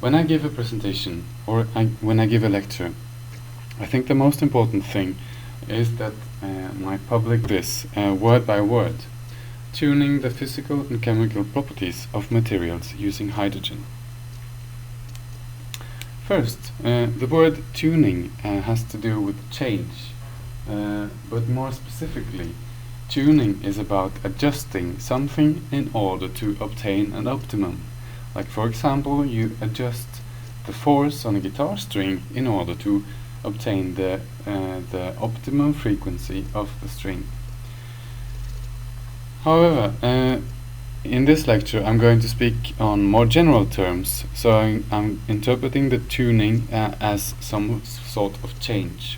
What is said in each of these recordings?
When I give a presentation or when I give a lecture, I think the most important thing is that my public this word by word, tuning the physical and chemical properties of materials using hydrogen. First, the word tuning has to do with change, but more specifically, tuning is about adjusting something in order to obtain an optimum. Like, for example, you adjust the force on a guitar string in order to obtain the optimum frequency of the string. However, in this lecture I'm going to speak on more general terms, so I'm interpreting the tuning as some sort of change.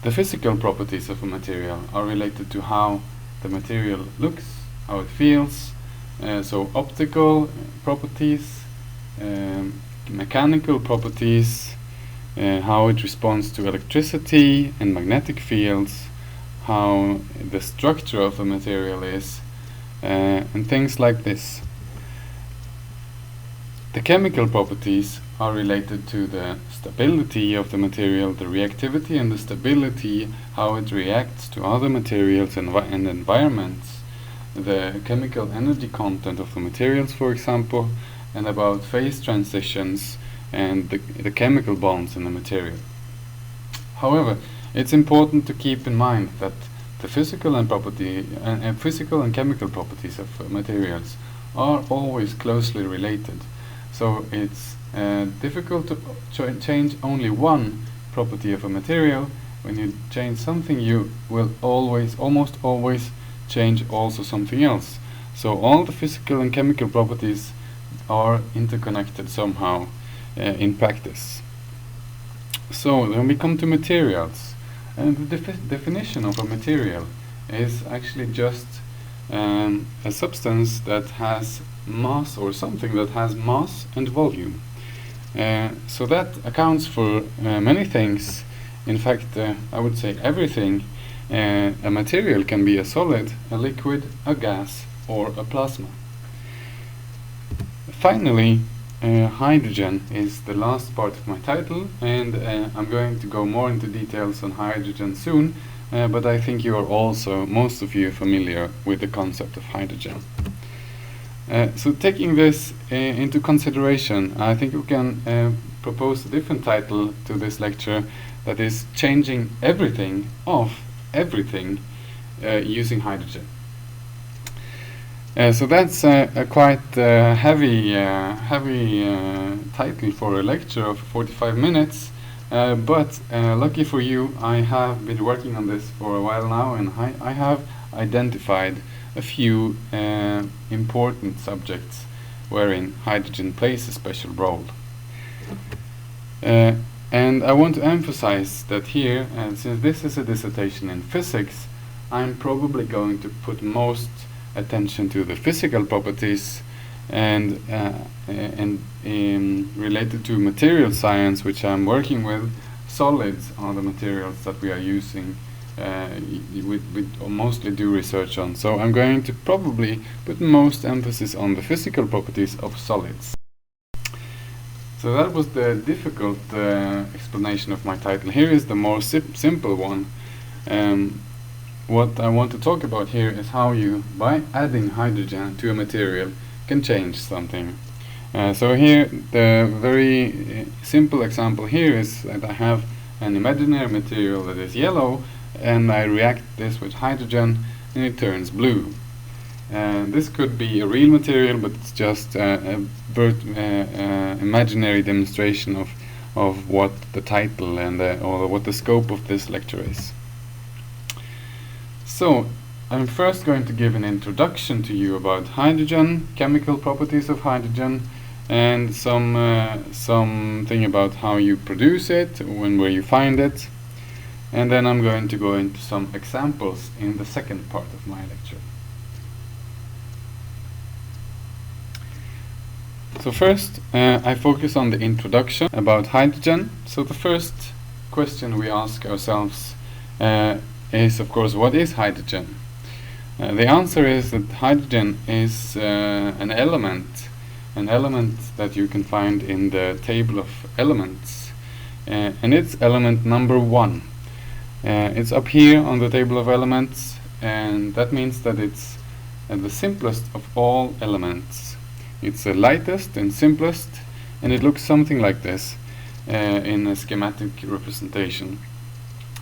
The physical properties of a material are related to how the material looks, how it feels, so optical properties, mechanical properties, how it responds to electricity and magnetic fields, how the structure of the material is, and things like this. The chemical properties are related to the stability of the material, the reactivity and the stability, how it reacts to other materials and environments, the chemical energy content of the materials, for example, and about phase transitions and the chemical bonds in the material. However, it's important to keep in mind that the physical and chemical properties of materials are always closely related. So it's difficult to change only one property of a material. When you change something, you will almost always change also something else. So all the physical and chemical properties are interconnected somehow in practice. So when we come to materials, the definition of a material is actually just a substance that has mass, or something that has mass and volume. So that accounts for many things. In fact, I would say everything. A material can be a solid, a liquid, a gas, or a plasma. Finally, hydrogen is the last part of my title, and I'm going to go more into details on hydrogen soon, but I think you are also, most of you, familiar with the concept of hydrogen. So taking this into consideration, I think we can propose a different title to this lecture, that is changing everything of everything using hydrogen. So that's a quite heavy title for a lecture of 45 minutes, but lucky for you, I have been working on this for a while now, and I have identified a few important subjects wherein hydrogen plays a special role. And I want to emphasize that here, since this is a dissertation in physics, I'm probably going to put most attention to the physical properties and related to material science, which I'm working with. Solids are the materials that we are using, we mostly do research on. So I'm going to probably put most emphasis on the physical properties of solids. So that was the difficult explanation of my title. Here is the more simple one. What I want to talk about here is how you, by adding hydrogen to a material, can change something. So here, the very simple example here is that I have an imaginary material that is yellow, and I react this with hydrogen, and it turns blue. This could be a real material, but it's just an imaginary demonstration of what the title and or what the scope of this lecture is. So I'm first going to give an introduction to you about hydrogen, chemical properties of hydrogen, and something about how you produce it and where you find it. And then I'm going to go into some examples in the second part of my lecture. So first, I focus on the introduction about hydrogen. So the first question we ask ourselves is, of course, what is hydrogen? The answer is that hydrogen is an element an element that you can find in the table of elements, and it's element number 1. It's up here on the table of elements, and that means that it's the simplest of all elements. It's the lightest and simplest, and it looks something like this in a schematic representation.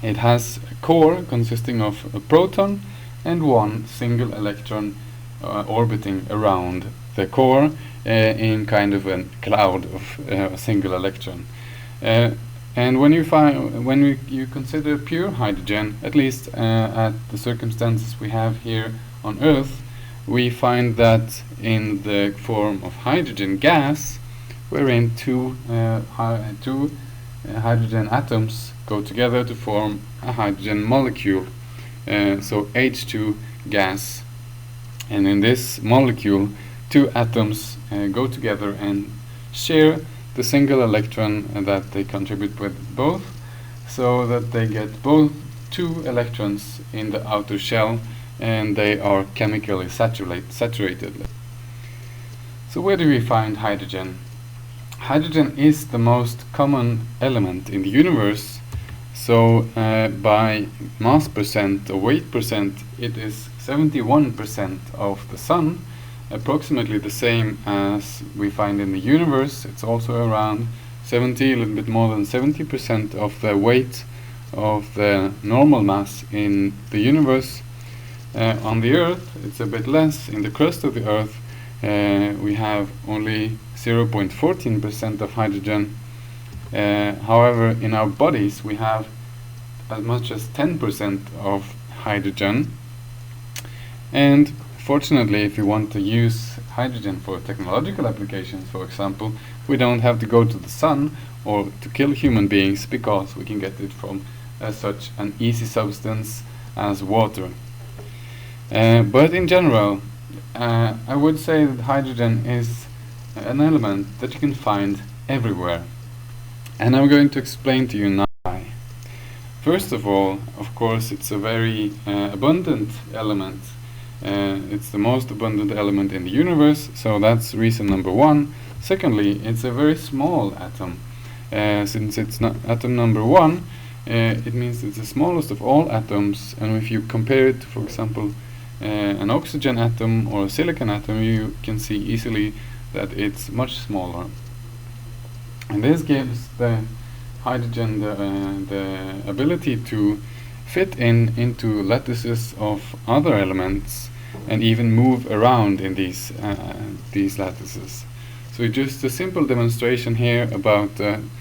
It has a core consisting of a proton and one single electron orbiting around the core in kind of a cloud of a single electron. And when you consider pure hydrogen, at least at the circumstances we have here on Earth, we find that in the form of hydrogen gas, wherein two hydrogen atoms go together to form a hydrogen molecule, so H2 gas. And in this molecule, two atoms go together and share the single electron that they contribute with both, so that they get both 2 electrons in the outer shell, and they are chemically saturated. So where do we find hydrogen? Hydrogen is the most common element in the universe, so by mass percent or weight percent, it is 71% of the Sun, approximately the same as we find in the universe. It's also around 70, a little bit more than 70% of the weight of the normal mass in the universe. On the Earth, it's a bit less. In the crust of the Earth, we have only 0.14% of hydrogen. However, in our bodies, we have as much as 10% of hydrogen. And fortunately, if you want to use hydrogen for technological applications, for example, we don't have to go to the sun or to kill human beings, because we can get it from such an easy substance as water. But in general, I would say that hydrogen is an element that you can find everywhere. And I'm going to explain to you now why. First of all, of course, it's a very abundant element. It's the most abundant element in the universe, so that's reason number 1. Secondly, it's a very small atom. Since it's not atom number 1, it means it's the smallest of all atoms, and if you compare it to, for example, an oxygen atom or a silicon atom, you can see easily that it's much smaller. And this gives the hydrogen the ability to fit into lattices of other elements and even move around in these lattices. So just a simple demonstration here about a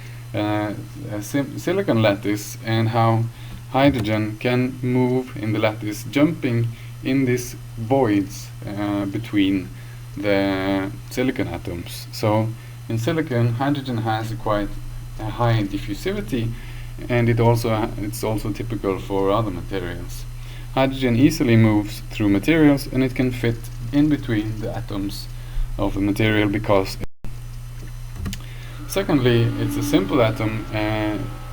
silicon lattice and how hydrogen can move in the lattice, jumping in these voids between the silicon atoms. So in silicon, hydrogen has quite a high diffusivity, and it's also typical for other materials. Hydrogen easily moves through materials, and it can fit in between the atoms of the material because secondly, it's a simple atom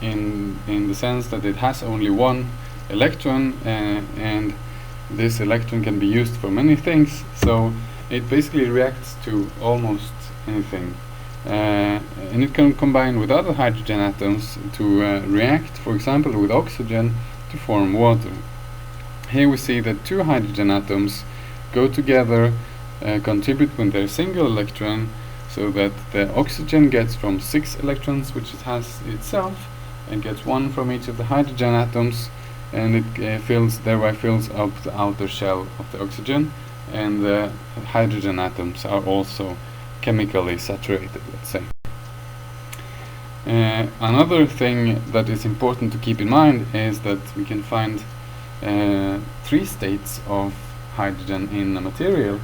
in the sense that it has only one electron, and this electron can be used for many things, so it basically reacts to almost anything. And it can combine with other hydrogen atoms to react, for example, with oxygen to form water. Here we see that 2 hydrogen atoms go together, contribute with their single electron, so that the oxygen gets from 6 electrons, which it has itself, and gets 1 from each of the hydrogen atoms, and it thereby fills up the outer shell of the oxygen, and the hydrogen atoms are also chemically saturated, let's say. Another thing that is important to keep in mind is that we can find 3 states of hydrogen in a material,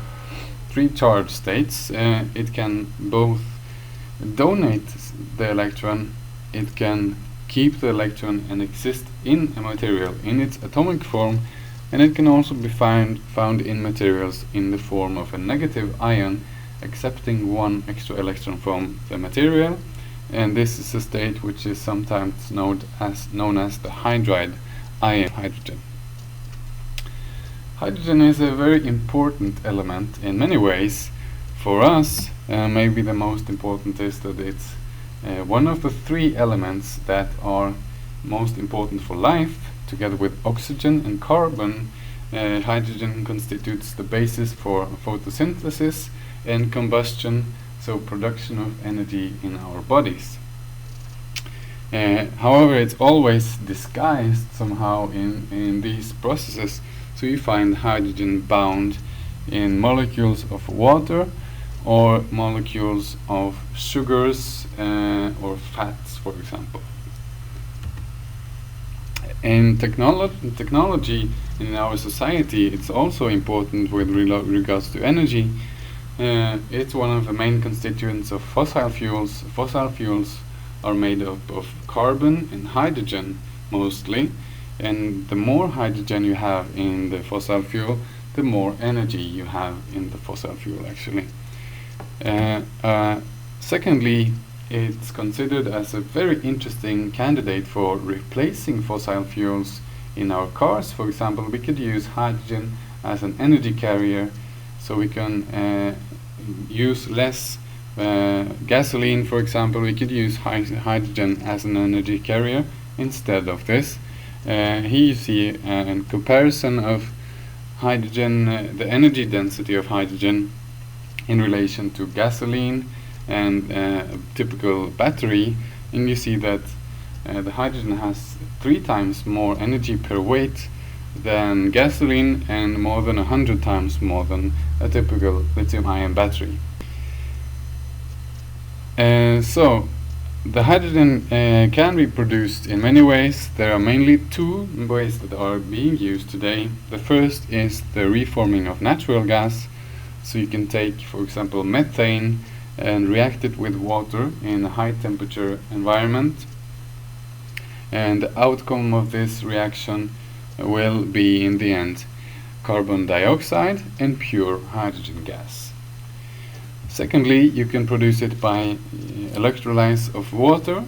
3 charge states. It can both donate the electron, it can keep the electron and exist in a material in its atomic form, and it can also be found in materials in the form of a negative ion, accepting 1 extra electron from the material, and this is a state which is sometimes known as the hydride ion hydrogen. Hydrogen is a very important element in many ways. For us, maybe the most important is that it's one of the three elements that are most important for life. Together with oxygen and carbon, hydrogen constitutes the basis for photosynthesis and combustion, so production of energy in our bodies. However, it's always disguised somehow in these processes, so you find hydrogen bound in molecules of water or molecules of sugars or fats, for example. In technology in our society, it's also important with regards to energy. It's one of the main constituents of fossil fuels. Fossil fuels are made up of carbon and hydrogen mostly, and the more hydrogen you have in the fossil fuel, the more energy you have in the fossil fuel actually. Secondly, it's considered as a very interesting candidate for replacing fossil fuels in our cars. For example, we could use hydrogen as an energy carrier, so we can use less gasoline, for example. We could use hydrogen as an energy carrier instead of this. Here you see a comparison of hydrogen, the energy density of hydrogen in relation to gasoline and a typical battery, and you see that the hydrogen has 3 times more energy per weight than gasoline and more than 100 times more than a typical lithium-ion battery. So the hydrogen can be produced in many ways. There are mainly 2 ways that are being used today. The first is the reforming of natural gas. So you can take, for example, methane and react it with water in a high temperature environment, and the outcome of this reaction will be in the end carbon dioxide and pure hydrogen gas. Secondly, you can produce it by electrolysis of water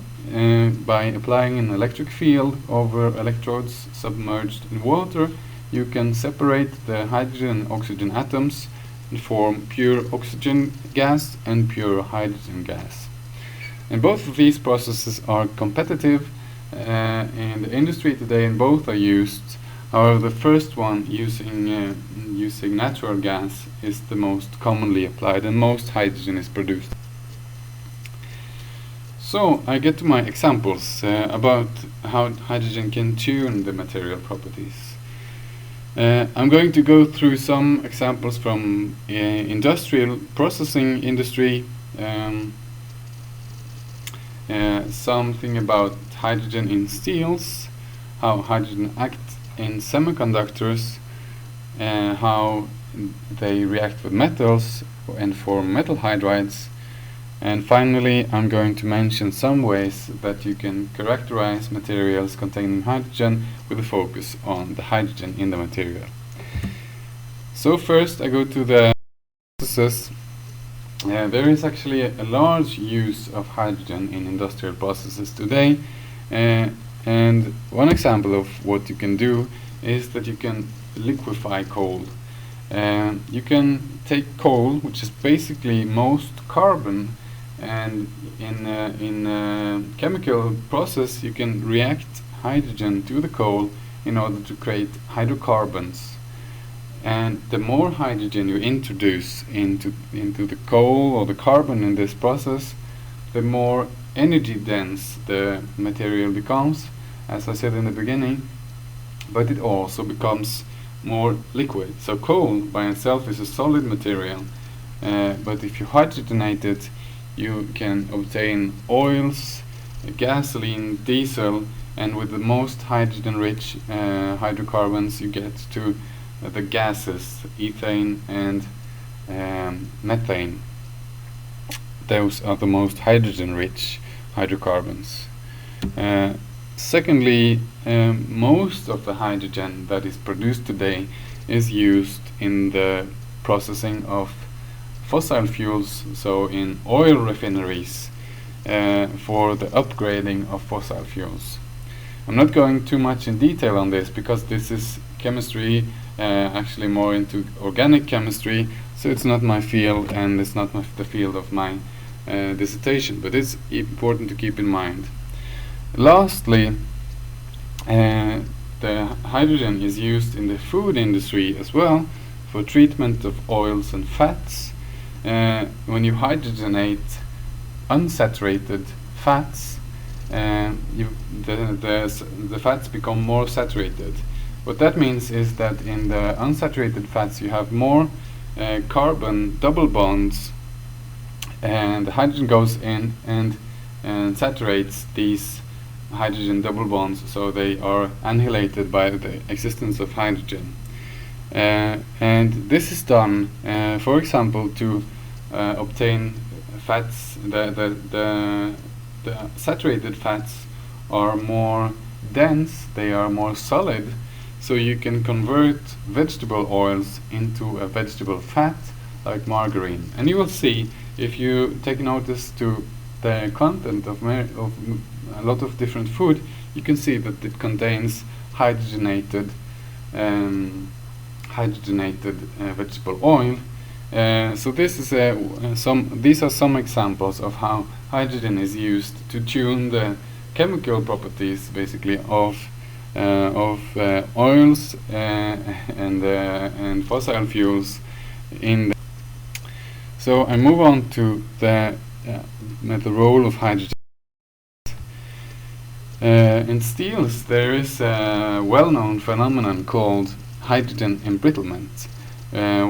by applying an electric field over electrodes submerged in water. You can separate the hydrogen and oxygen atoms and form pure oxygen gas and pure hydrogen gas. And both of these processes are competitive in the industry today, and both are used. However, the first one, using natural gas, is the most commonly applied, and most hydrogen is produced. So I get to my examples about how hydrogen can tune the material properties. I'm going to go through some examples from industrial processing industry, something about hydrogen in steels, how hydrogen acts in semiconductors, how they react with metals and form metal hydrides, and finally I'm going to mention some ways that you can characterize materials containing hydrogen with a focus on the hydrogen in the material. So first I go to the processes. There is actually a large use of hydrogen in industrial processes today, and one example of what you can do is that you can liquefy coal. You can take coal, which is basically most carbon, and in a chemical process you can react hydrogen to the coal in order to create hydrocarbons. And the more hydrogen you introduce into the coal or the carbon in this process, the more energy dense the material becomes, as I said in the beginning, but it also becomes more liquid. So coal by itself is a solid material, but if you hydrogenate it, you can obtain oils, gasoline, diesel, and with the most hydrogen-rich hydrocarbons you get to the gases, ethane and methane. Those are the most hydrogen-rich hydrocarbons. Secondly, most of the hydrogen that is produced today is used in the processing of fossil fuels, so in oil refineries, for the upgrading of fossil fuels. I'm not going too much in detail on this because this is chemistry, actually more into organic chemistry, So it's not my field, and it's not the field of my dissertation, but it's important to keep in mind. Lastly, the hydrogen is used in the food industry as well for treatment of oils and fats. When you hydrogenate unsaturated fats, the fats become more saturated. What that means is that in the unsaturated fats you have more carbon double bonds, and the hydrogen goes in and saturates these hydrogen double bonds, so they are annihilated by the existence of hydrogen. And this is done, for example, to obtain fats. The saturated fats are more dense, they are more solid, so you can convert vegetable oils into a vegetable fat like margarine. And you will see, if you take notice to the content of a lot of different food, you can see that it contains hydrogenated vegetable oil. So this is these are some examples of how hydrogen is used to tune the chemical properties, basically, of oils and fossil fuels in the. So I move on to the role of hydrogen. In steels there is a well-known phenomenon called hydrogen embrittlement,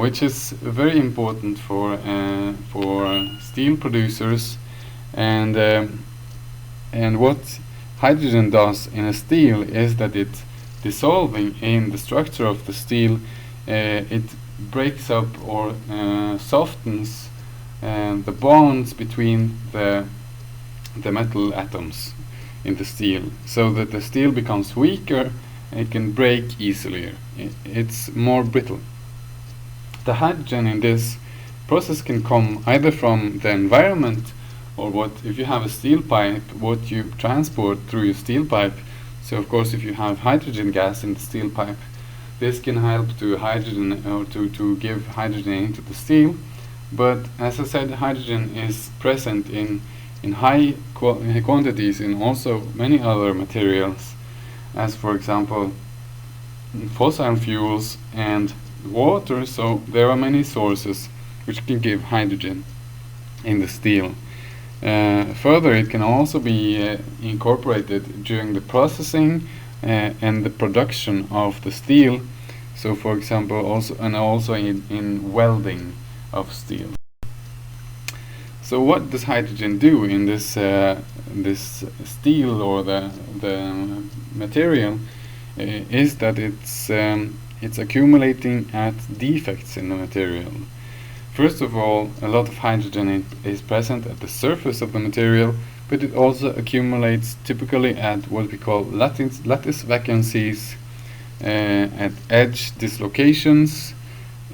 which is very important for steel producers, and what hydrogen does in a steel is that it, dissolving in the structure of the steel, it breaks up or softens the bonds between the metal atoms in the steel, so that the steel becomes weaker and it can break easily. It's more brittle. The hydrogen in this process can come either from the environment, or what if you have a steel pipe, what you transport through your steel pipe. So of course, if you have hydrogen gas in the steel pipe, this can help to hydrogen or to give hydrogen into the steel. But as I said, hydrogen is present in high quantities in also many other materials, as for example fossil fuels and water. So there are many sources which can give hydrogen in the steel. Further, it can also be incorporated during the processing and the production of the steel. So for example, also in welding of steel. So what does hydrogen do in this this steel or the material? Is that it's accumulating at defects in the material. First of all, a lot of hydrogen is present at the surface of the material, but it also accumulates typically at what we call lattice vacancies, at edge dislocations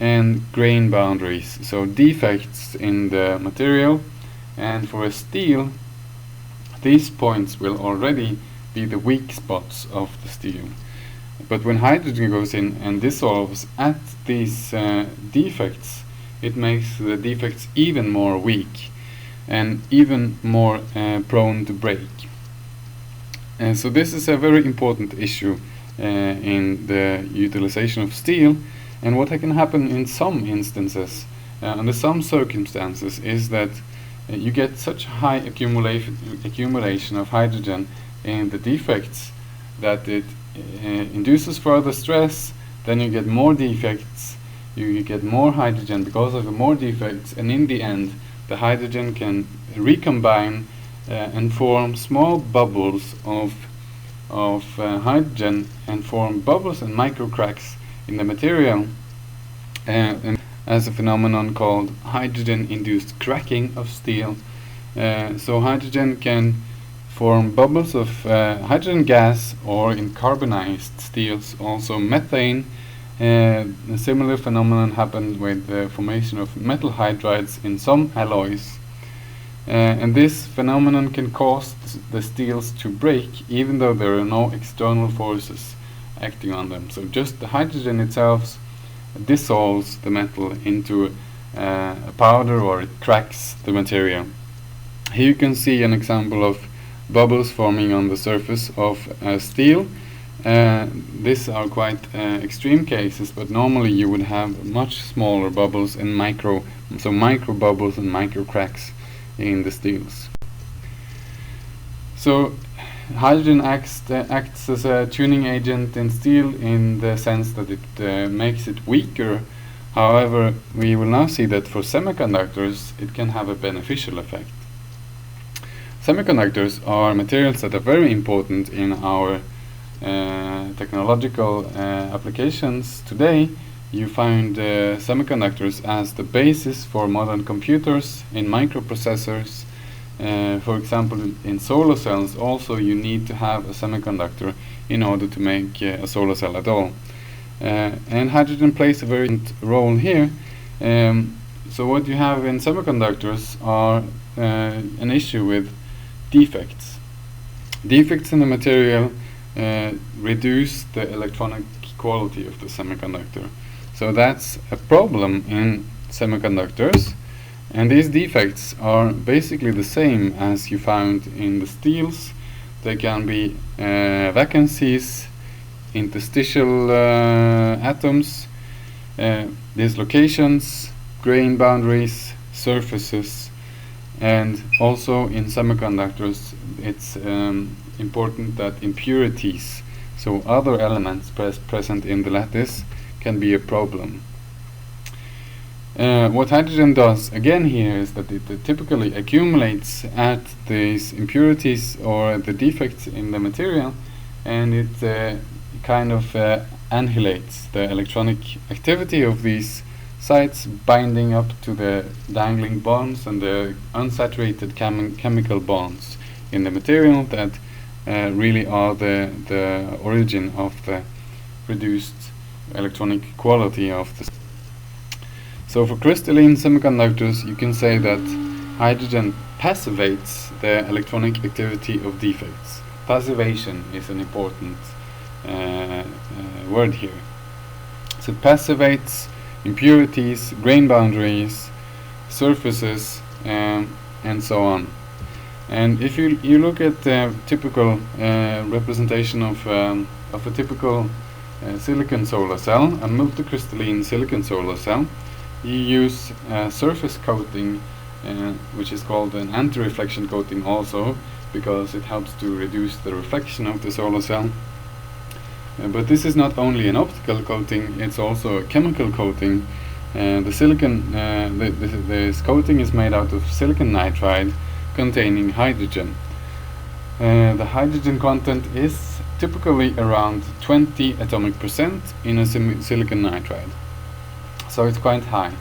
and grain boundaries, so defects in the material. And for a steel, these points will already be the weak spots of the steel. But when hydrogen goes in and dissolves at these defects, it makes the defects even more weak and even more prone to break. And so this is a very important issue in the utilization of steel. And what can happen in some instances, under some circumstances, is that you get such high accumulation of hydrogen in the defects that it induces further stress. Then you get more defects, you get more hydrogen because of the more defects, and in the end the hydrogen can recombine and form small bubbles of hydrogen, and form bubbles and micro cracks in the material, and as a phenomenon called hydrogen-induced cracking of steel. So hydrogen can form bubbles of hydrogen gas, or in carbonized steels also methane. A similar phenomenon happened with the formation of metal hydrides in some alloys. And this phenomenon can cause the steels to break even though there are no external forces acting on them. So just the hydrogen itself dissolves the metal into a powder, or it cracks the material. Here you can see an example of bubbles forming on the surface of steel. These are quite extreme cases, but normally you would have much smaller bubbles and micro bubbles and micro cracks in the steels. So hydrogen acts as a tuning agent in steel in the sense that it makes it weaker. However, we will now see that for semiconductors it can have a beneficial effect. Semiconductors are materials that are very important in our technological applications today. You find semiconductors as the basis for modern computers, in microprocessors. For example, in solar cells also you need to have a semiconductor in order to make a solar cell at all. And hydrogen plays a very important role here. So what you have in semiconductors are an issue with defects. Defects in the material reduce the electronic quality of the semiconductor. So that's a problem in semiconductors, and these defects are basically the same as you found in the steels. They can be vacancies, interstitial atoms, dislocations, grain boundaries, surfaces, and also in semiconductors it's important that impurities, so other elements present in the lattice, can be a problem. What hydrogen does again here is that it typically accumulates at these impurities or the defects in the material, and it kind of annihilates the electronic activity of these sites, binding up to the dangling bonds and the unsaturated chemical bonds in the material that really are the origin of the reduced electronic quality of the. So for crystalline semiconductors you can say that hydrogen passivates the electronic activity of defects. Passivation is an important word here. So passivates impurities, grain boundaries, surfaces, and so on. And if you look at the typical representation of a typical silicon solar cell, a multicrystalline silicon solar cell, you use surface coating, which is called an anti-reflection coating also, because it helps to reduce the reflection of the solar cell. But this is not only an optical coating, it's also a chemical coating. The silicon, this coating is made out of silicon nitride containing hydrogen. The hydrogen content is typically around 20 atomic percent in a silicon nitride. So it's quite high.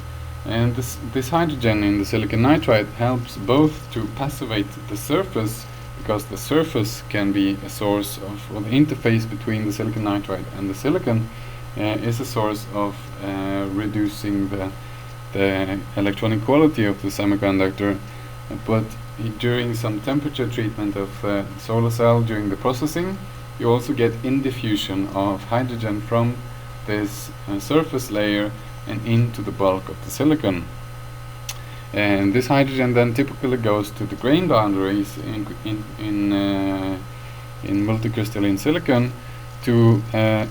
And this hydrogen in the silicon nitride helps both to passivate the surface, because the surface can be a source of, or the interface between the silicon nitride and the silicon is a source of reducing the electronic quality of the semiconductor. But during some temperature treatment of the solar cell during the processing, you also get indiffusion of hydrogen from this surface layer and into the bulk of the silicon. And this hydrogen then typically goes to the grain boundaries in multicrystalline silicon to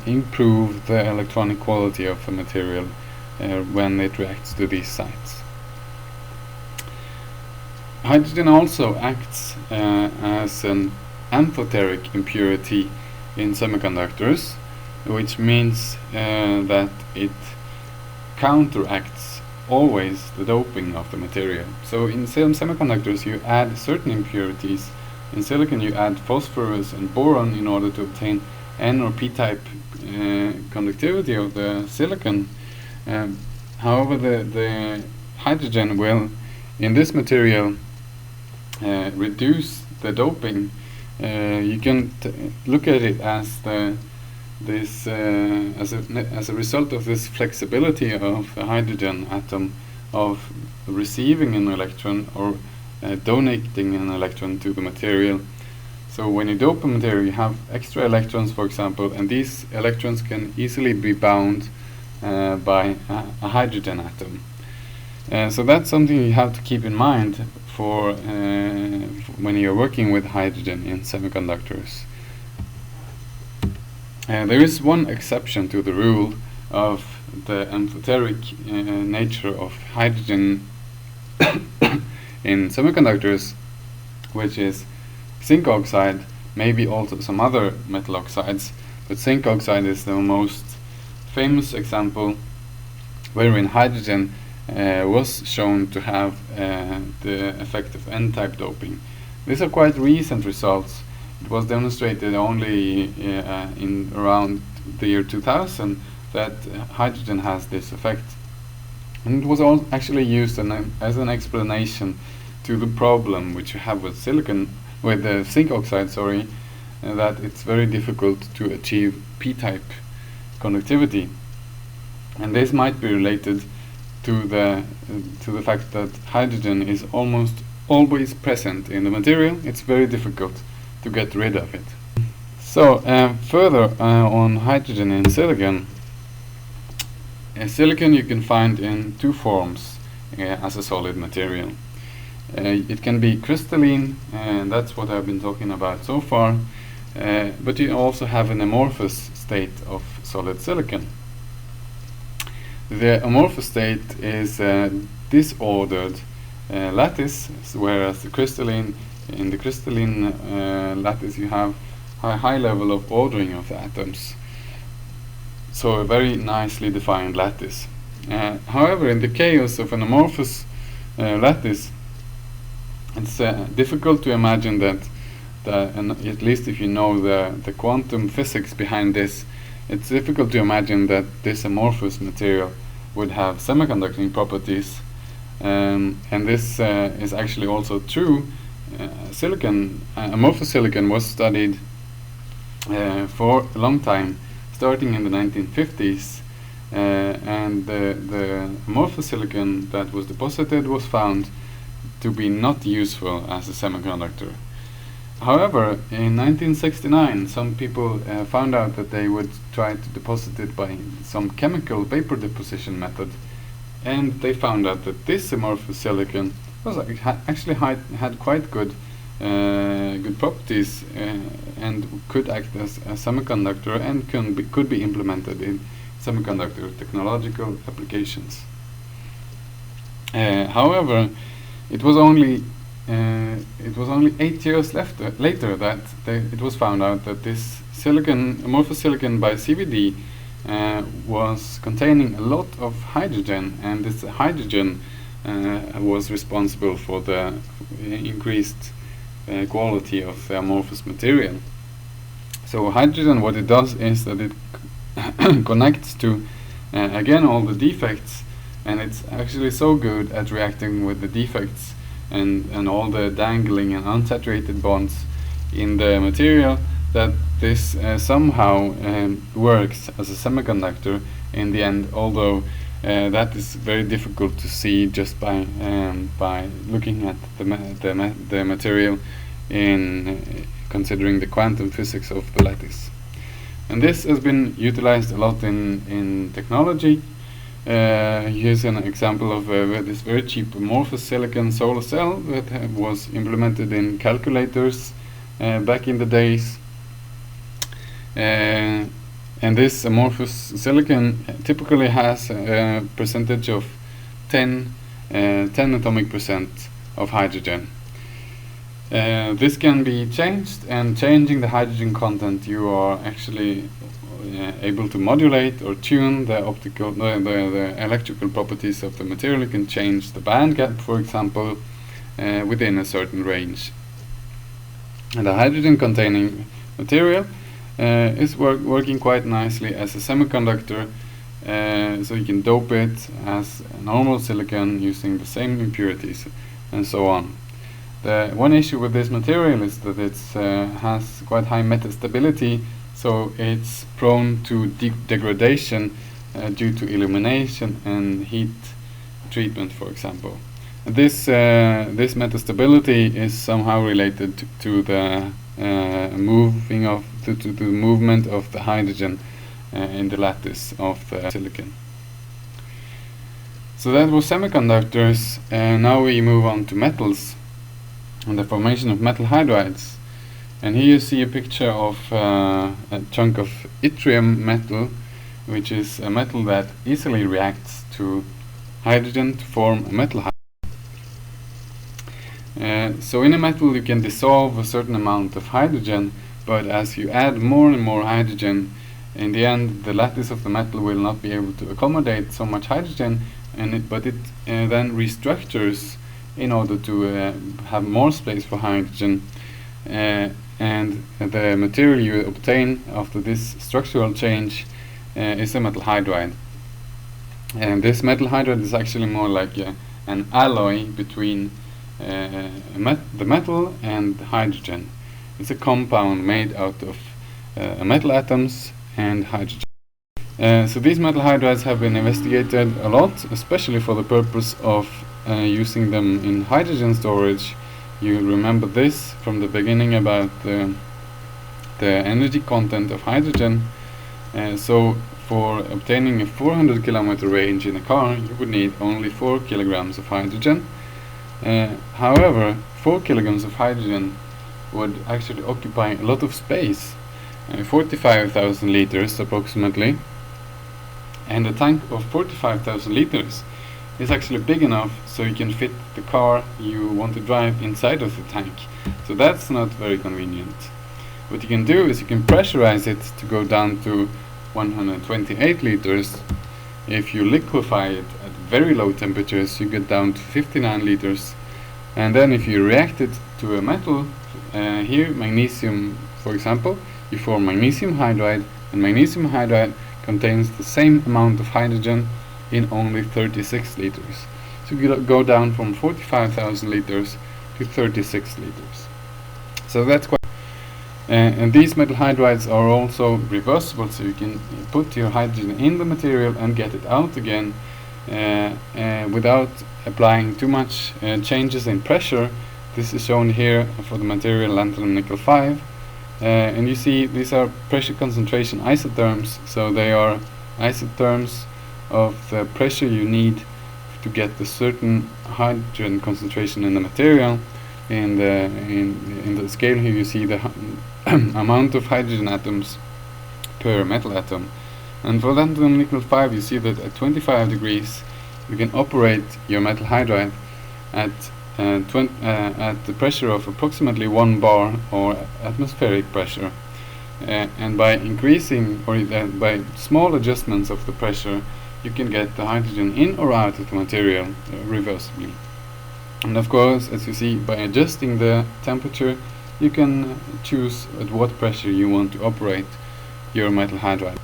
improve the electronic quality of the material when it reacts to these sites. Hydrogen also acts as an amphoteric impurity in semiconductors, which means that it counteracts always the doping of the material. So in some semiconductors you add certain impurities. In silicon you add phosphorus and boron in order to obtain N or P-type conductivity of the silicon. However, the hydrogen will, in this material, reduce the doping. You can look at it as as a result of this flexibility of the hydrogen atom of receiving an electron or donating an electron to the material. So when you dope a material you have extra electrons, for example, and these electrons can easily be bound by a hydrogen atom. So that's something you have to keep in mind for when you're working with hydrogen in semiconductors. There is one exception to the rule of the amphoteric nature of hydrogen in semiconductors, which is zinc oxide, maybe also some other metal oxides, but zinc oxide is the most famous example wherein hydrogen was shown to have the effect of n-type doping. These are quite recent results. It was demonstrated only in around the year 2000 that hydrogen has this effect. And it was actually used as an explanation to the problem which you have with zinc oxide, that it's very difficult to achieve p-type conductivity. And this might be related to the fact that hydrogen is almost always present in the material. It's very difficult to get rid of it. So further on hydrogen in silicon. Silicon you can find in two forms as a solid material. It can be crystalline, and that's what I've been talking about so far, but you also have an amorphous state of solid silicon. The amorphous state is disordered lattice, whereas in the crystalline lattice you have a high level of ordering of the atoms. So a very nicely defined lattice. However, in the case of an amorphous lattice, it's difficult to imagine that, at least if you know the quantum physics behind this, it's difficult to imagine that this amorphous material would have semiconducting properties, and this is actually also true. Amorphous silicon was studied for a long time, starting in the 1950s, and the amorphous silicon that was deposited was found to be not useful as a semiconductor. However, in 1969, some people found out that they would try to deposit it by some chemical vapor deposition method, and they found out that this amorphous silicon was actually had quite good properties and could act as a semiconductor and could be implemented in semiconductor technological applications. However, it was only 8 years later that it was found out that this amorphous silicon by CVD was containing a lot of hydrogen, and this hydrogen was responsible for the increased quality of the amorphous material. So hydrogen, what it does is that it connects to again all the defects, and it's actually so good at reacting with the defects and all the dangling and unsaturated bonds in the material that this somehow works as a semiconductor in the end, although that is very difficult to see just by looking at the material in considering the quantum physics of the lattice. And this has been utilized a lot in technology. Here's an example of this very cheap amorphous silicon solar cell that was implemented in calculators back in the days. And this amorphous silicon typically has a percentage of 10 atomic percent of hydrogen. This can be changed, and changing the hydrogen content you are actually able to modulate or tune the electrical properties of the material. You can change the band gap, for example, within a certain range. And the hydrogen containing material is working quite nicely as a semiconductor, so you can dope it as normal silicon using the same impurities and so on. The one issue with this material is that it has quite high metastability, so it's prone to degradation due to illumination and heat treatment, for example. This metastability is somehow related to the the movement of the hydrogen in the lattice of the silicon. So that was semiconductors, and now we move on to metals and the formation of metal hydrides. And here you see a picture of a chunk of yttrium metal, which is a metal that easily reacts to hydrogen to form a metal hydride. So in a metal you can dissolve a certain amount of hydrogen, but as you add more and more hydrogen, in the end the lattice of the metal will not be able to accommodate so much hydrogen, but it then restructures in order to have more space for hydrogen, and the material you obtain after this structural change is a metal hydride. And this metal hydride is actually more like an alloy between the metal and hydrogen. It's a compound made out of metal atoms and hydrogen. So these metal hydrides have been investigated a lot, especially for the purpose of using them in hydrogen storage. You remember this from the beginning about the energy content of hydrogen. So for obtaining a 400 kilometer range in a car, you would need only 4 kilograms of hydrogen. However, 4 kilograms of hydrogen would actually occupy a lot of space, 45,000 liters approximately. And a tank of 45,000 liters is actually big enough so you can fit the car you want to drive inside of the tank. So that's not very convenient. What you can do is you can pressurize it to go down to 128 liters. If you liquefy it at very low temperatures, you get down to 59 liters. And then if you react it to a metal, here magnesium for example, you form magnesium hydride, and magnesium hydride contains the same amount of hydrogen in only 36 liters. So you go down from 45,000 liters to 36 liters. So that's quite and these metal hydrides are also reversible, so you can put your hydrogen in the material and get it out again without applying too much changes in pressure. This is shown here for the material lanthanum nickel 5. And you see these are pressure concentration isotherms, so they are isotherms of the pressure you need to get the certain hydrogen concentration in the material. In the scale here you see the amount of hydrogen atoms per metal atom. And for lanthanum nickel 5 you see that at 25 degrees you can operate your metal hydride at the pressure of approximately 1 bar or atmospheric pressure, and by increasing or by small adjustments of the pressure you can get the hydrogen in or out of the material reversibly. And of course, as you see, by adjusting the temperature you can choose at what pressure you want to operate your metal hydride.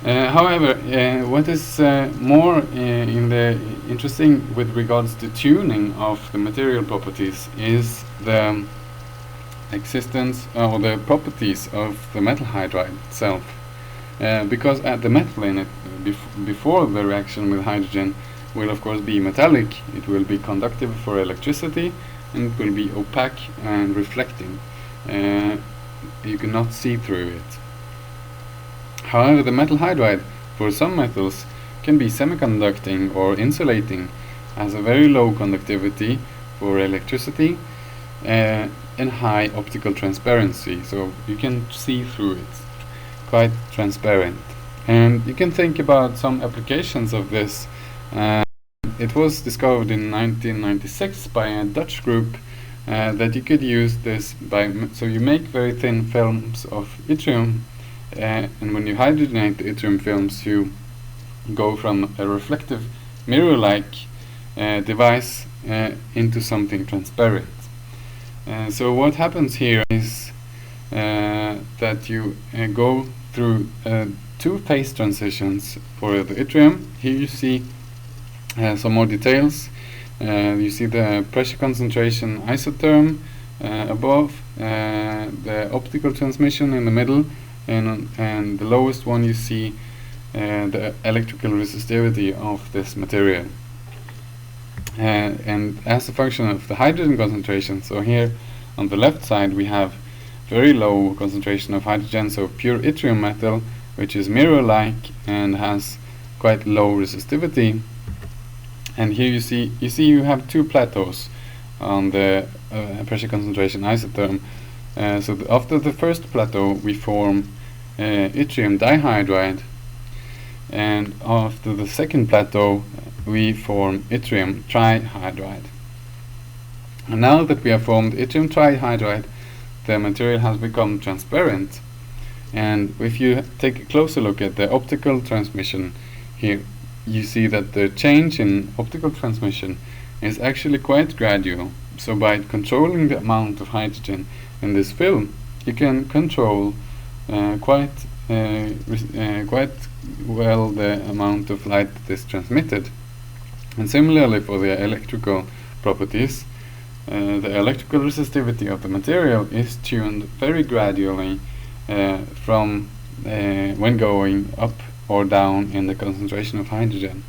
However, what is more interesting with regards to tuning of the material properties is the existence or the properties of the metal hydride itself. Because the metal in it before the reaction with hydrogen will of course be metallic, it will be conductive for electricity, and it will be opaque and reflecting. You cannot see through it. However, the metal hydride for some metals can be semiconducting or insulating, has a very low conductivity for electricity and high optical transparency, so you can see through it, quite transparent. And you can think about some applications of this. It was discovered in 1996 by a Dutch group that you could use this so you make very thin films of yttrium. And when you hydrogenate the yttrium films, you go from a reflective mirror-like device into something transparent. So what happens here is that you go through 2 phase transitions for the yttrium. Here you see some more details. You see the pressure concentration isotherm above, the optical transmission in the middle, and the lowest one you see the electrical resistivity of this material. And as a function of the hydrogen concentration, so here on the left side we have very low concentration of hydrogen, so pure yttrium metal, which is mirror-like and has quite low resistivity. And here you see you have two plateaus on the pressure concentration isotherm. So after the first plateau we form yttrium dihydride, and after the second plateau we form yttrium trihydride. And now that we have formed yttrium trihydride, the material has become transparent. And if you take a closer look at the optical transmission here, you see that the change in optical transmission is actually quite gradual. So by controlling the amount of hydrogen in this film, you can control quite well the amount of light that is transmitted. And similarly for the electrical properties, the electrical resistivity of the material is tuned very gradually from when going up or down in the concentration of hydrogen.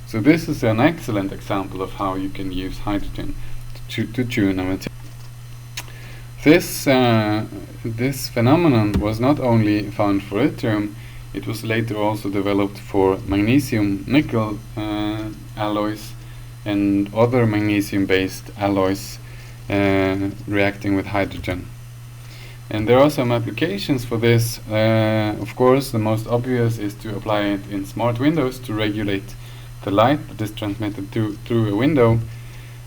So this is an excellent example of how you can use hydrogen to tune a material. This phenomenon was not only found for yttrium, it was later also developed for magnesium-nickel alloys and other magnesium-based alloys reacting with hydrogen. And there are some applications for this. Of course, the most obvious is to apply it in smart windows to regulate the light that is transmitted through a window.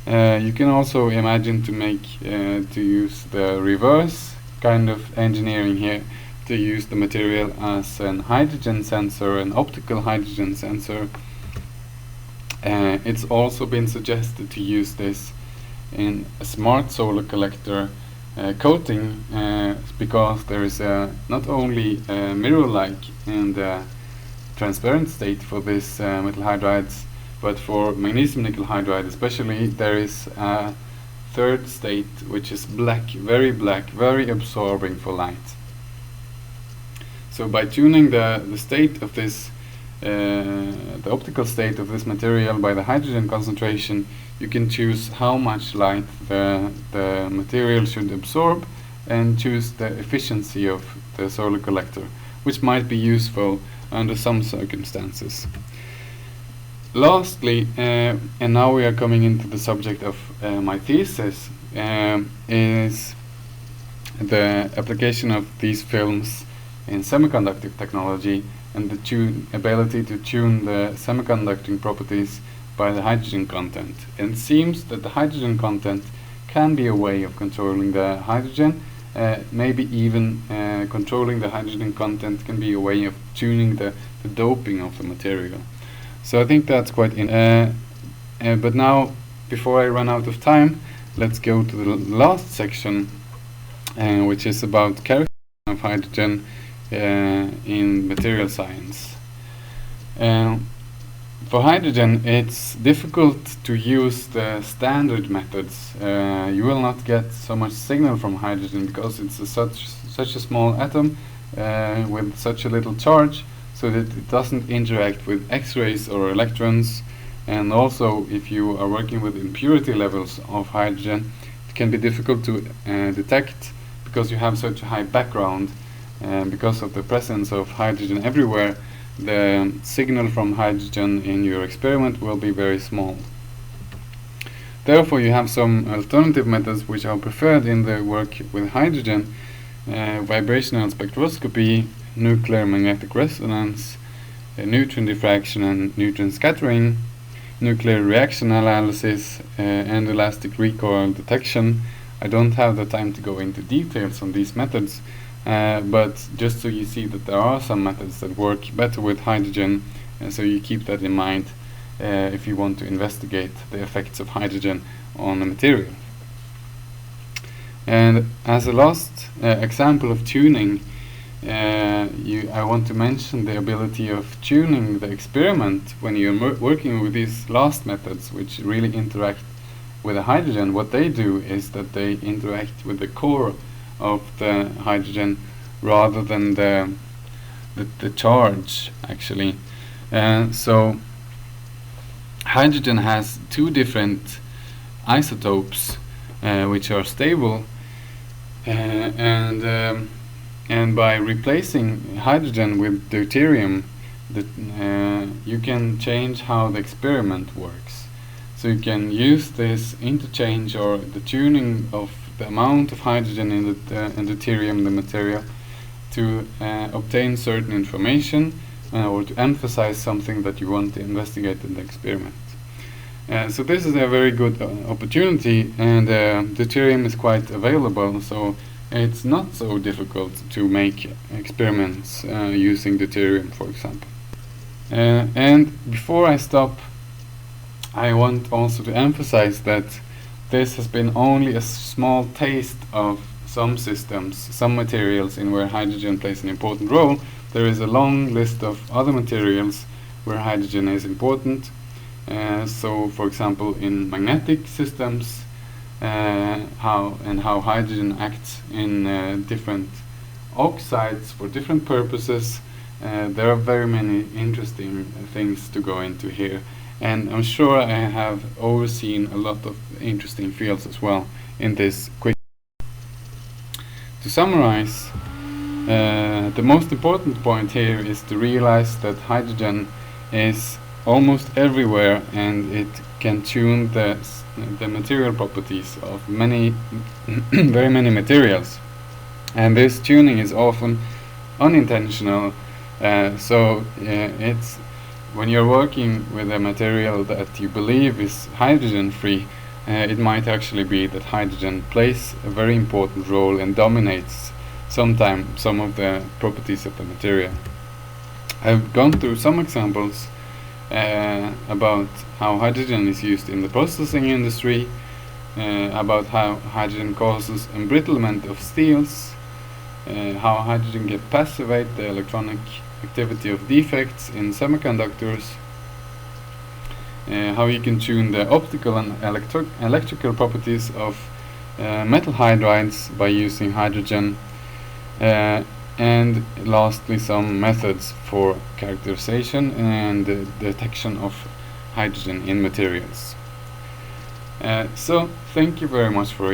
You can also imagine to use the reverse kind of engineering here, to use the material as an hydrogen sensor, an optical hydrogen sensor. It's also been suggested to use this in a smart solar collector coating, because there is not only mirror-like in the transparent state for this metal hydrides, but for magnesium nickel hydride especially, there is a third state which is black, very absorbing for light. So by tuning the state of this, the optical state of this material by the hydrogen concentration, you can choose how much light the material should absorb and choose the efficiency of the solar collector, which might be useful under some circumstances. Lastly, and now we are coming into the subject of my thesis, is the application of these films in semiconductor technology and the ability to tune the semiconducting properties by the hydrogen content. And it seems that the hydrogen content can be a way of controlling the hydrogen. Maybe even controlling the hydrogen content can be a way of tuning the doping of the material. So I think that's quite but now, before I run out of time, let's go to the last section, which is about characterization of hydrogen in material science. For hydrogen, it's difficult to use the standard methods. You will not get so much signal from hydrogen because it's such a small atom with such a little charge, so that it doesn't interact with X-rays or electrons. And also, if you are working with impurity levels of hydrogen, it can be difficult to detect because you have such a high background. Because of the presence of hydrogen everywhere, the signal from hydrogen in your experiment will be very small. Therefore, you have some alternative methods which are preferred in the work with hydrogen: vibrational spectroscopy, nuclear magnetic resonance, neutron diffraction and neutron scattering, nuclear reaction analysis, and elastic recoil detection. I don't have the time to go into details on these methods, but just so you see that there are some methods that work better with hydrogen, so you keep that in mind if you want to investigate the effects of hydrogen on a material. And as a last example of tuning, I want to mention the ability of tuning the experiment when you're working with these last methods, which really interact with the hydrogen. What they do is that they interact with the core of the hydrogen rather than the charge, actually. So hydrogen has two different isotopes which are stable, and by replacing hydrogen with deuterium, you can change how the experiment works. So you can use this interchange or the tuning of the amount of hydrogen in the deuterium, the material, to obtain certain information or to emphasize something that you want to investigate in the experiment. So this is a very good opportunity, and deuterium is quite available, so it's not so difficult to make experiments using deuterium, for example. And before I stop, I want also to emphasize that this has been only a small taste of some systems, some materials in where hydrogen plays an important role. There is a long list of other materials where hydrogen is important. So, for example, in magnetic systems, how hydrogen acts in different oxides for different purposes. There are very many interesting things to go into here, and I'm sure I have overseen a lot of interesting fields as well in this quick. To summarize, the most important point here is to realize that hydrogen is almost everywhere, and it can tune the material properties of many very many materials, and this tuning is often unintentional. So it's when you're working with a material that you believe is hydrogen free, it might actually be that hydrogen plays a very important role and dominates sometimes some of the properties of the material. I've gone through some examples about how hydrogen is used in the processing industry, about how hydrogen causes embrittlement of steels, how hydrogen can passivate the electronic activity of defects in semiconductors, how you can tune the optical and electrical properties of metal hydrides by using hydrogen, and lastly some methods for characterization and detection of hydrogen in materials. So thank you very much for